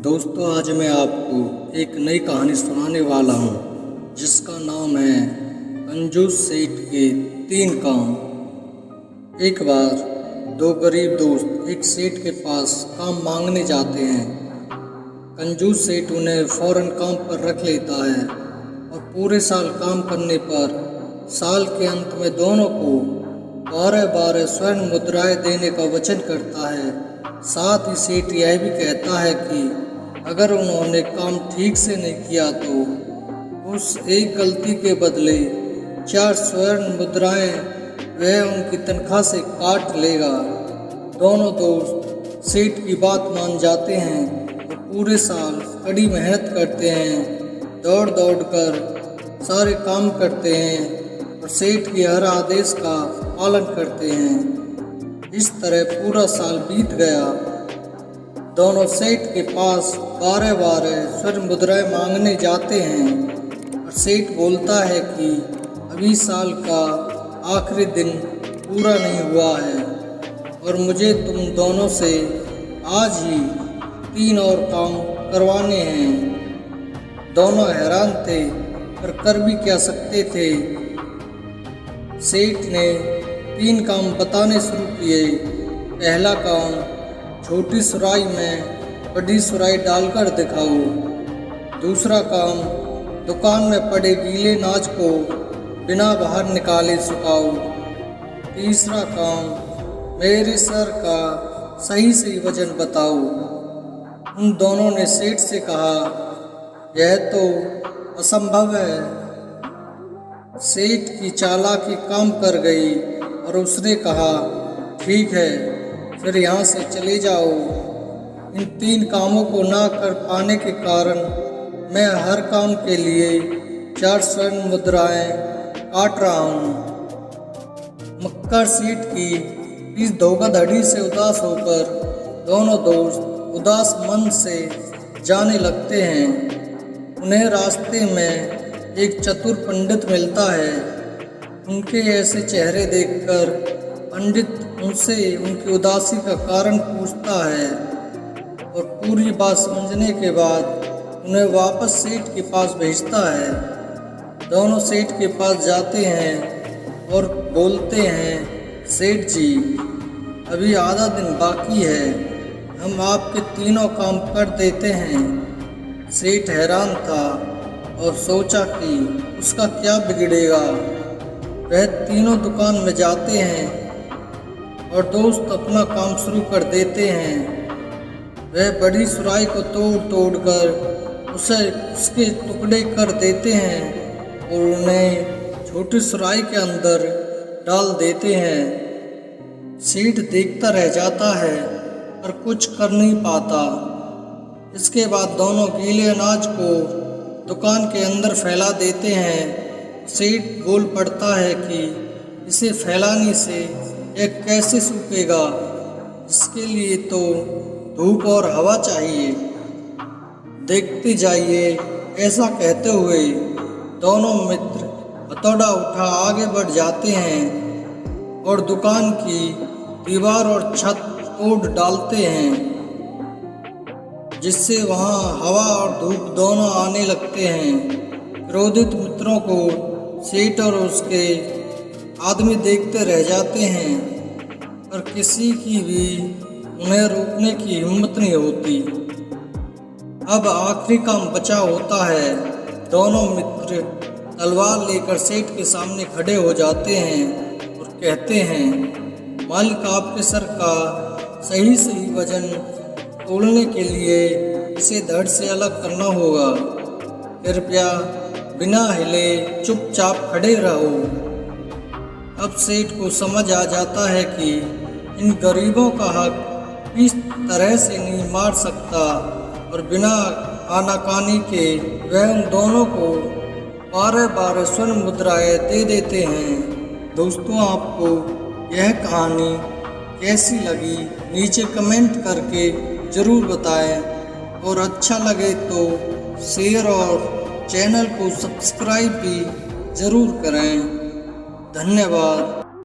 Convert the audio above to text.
दोस्तों, आज मैं आपको एक नई कहानी सुनाने वाला हूँ जिसका नाम है कंजूस सेठ के 3 काम। एक बार 2 गरीब दोस्त एक सेठ के पास काम मांगने जाते हैं। कंजूस सेठ उन्हें फौरन काम पर रख लेता है और पूरे साल काम करने पर साल के अंत में दोनों को 12 स्वर्ण मुद्राएं देने का वचन करता है। साथ ही सेठ यह भी कहता है कि अगर उन्होंने काम ठीक से नहीं किया तो उस एक गलती के बदले 4 स्वर्ण मुद्राएं वह उनकी तनख्वाह से काट लेगा। दोनों दोस्त सेठ की बात मान जाते हैं और पूरे साल कड़ी मेहनत करते हैं, दौड़ दौड़ कर सारे काम करते हैं और सेठ के हर आदेश का पालन करते हैं। इस तरह पूरा साल बीत गया। दोनों सेठ के पास 12 स्वर्ण मुद्राएं मांगने जाते हैं और सेठ बोलता है कि अभी साल का आखिरी दिन पूरा नहीं हुआ है और मुझे तुम दोनों से आज ही 3 और काम करवाने हैं। दोनों हैरान थे पर कर भी क्या सकते थे। सेठ ने 3 काम बताने शुरू किए। पहला काम, छोटी सुराही में बड़ी सुराही डालकर दिखाओ। दूसरा काम, दुकान में पड़े गीले अनाज को बिना बाहर निकाले सुखाओ। तीसरा काम, मेरे सर का सही वजन बताओ। उन दोनों ने सेठ से कहा, यह तो असंभव है। सेठ की चालाकी काम कर गई और उसने कहा, ठीक है, फिर यहाँ से चले जाओ। इन 3 कामों को ना कर पाने के कारण मैं हर काम के लिए 4 स्वर्ण मुद्राएं काट रहा हूँ। मक्कर सेठ की इस धोखाधड़ी से उदास होकर दोनों दोस्त उदास मन से जाने लगते हैं। उन्हें रास्ते में एक चतुर पंडित मिलता है। उनके ऐसे चेहरे देखकर पंडित उनसे उनकी उदासी का कारण पूछता है और पूरी बात समझने के बाद उन्हें वापस सेठ के पास भेजता है। दोनों सेठ के पास जाते हैं और बोलते हैं, सेठ जी, अभी आधा दिन बाकी है, हम आपके 3 काम कर देते हैं। सेठ हैरान था और सोचा कि उसका क्या बिगड़ेगा। वह 3 दुकान में जाते हैं और दोस्त अपना काम शुरू कर देते हैं। वह बड़ी सुराही को तोड़ कर उसके टुकड़े कर देते हैं और उन्हें छोटी सुराही के अंदर डाल देते हैं। सेठ देखता रह जाता है पर कुछ कर नहीं पाता। इसके बाद दोनों गीले अनाज को दुकान के अंदर फैला देते हैं। सेठ बोल पड़ता है कि इसे फैलाने से यह कैसे सूखेगा, इसके लिए तो धूप और हवा चाहिए। देखते जाइए। ऐसा कहते हुए दोनों मित्र हथौड़ा उठा आगे बढ़ जाते हैं और दुकान की दीवार और छत तोड़ डालते हैं, जिससे वहां हवा और धूप दोनों आने लगते हैं। क्रोधित मित्रों को सेठ और उसके आदमी देखते रह जाते हैं पर किसी की भी उन्हें रोकने की हिम्मत नहीं होती। अब आखिरी काम बचा होता है। दोनों मित्र तलवार लेकर सेठ के सामने खड़े हो जाते हैं और कहते हैं, मालिक, आपके सर का सही वजन तोलने के लिए इसे धड़ से अलग करना होगा। कृपया बिना हिले चुपचाप खड़े रहो। अब सेठ को समझ आ जाता है कि इन गरीबों का हक इस तरह से नहीं मार सकता और बिना आनाकानी के वह उन दोनों को 12 स्वर्ण मुद्राएं दे देते हैं। दोस्तों, आपको यह कहानी कैसी लगी नीचे कमेंट करके ज़रूर बताएं और अच्छा लगे तो शेयर और चैनल को सब्सक्राइब भी ज़रूर करें। धन्यवाद।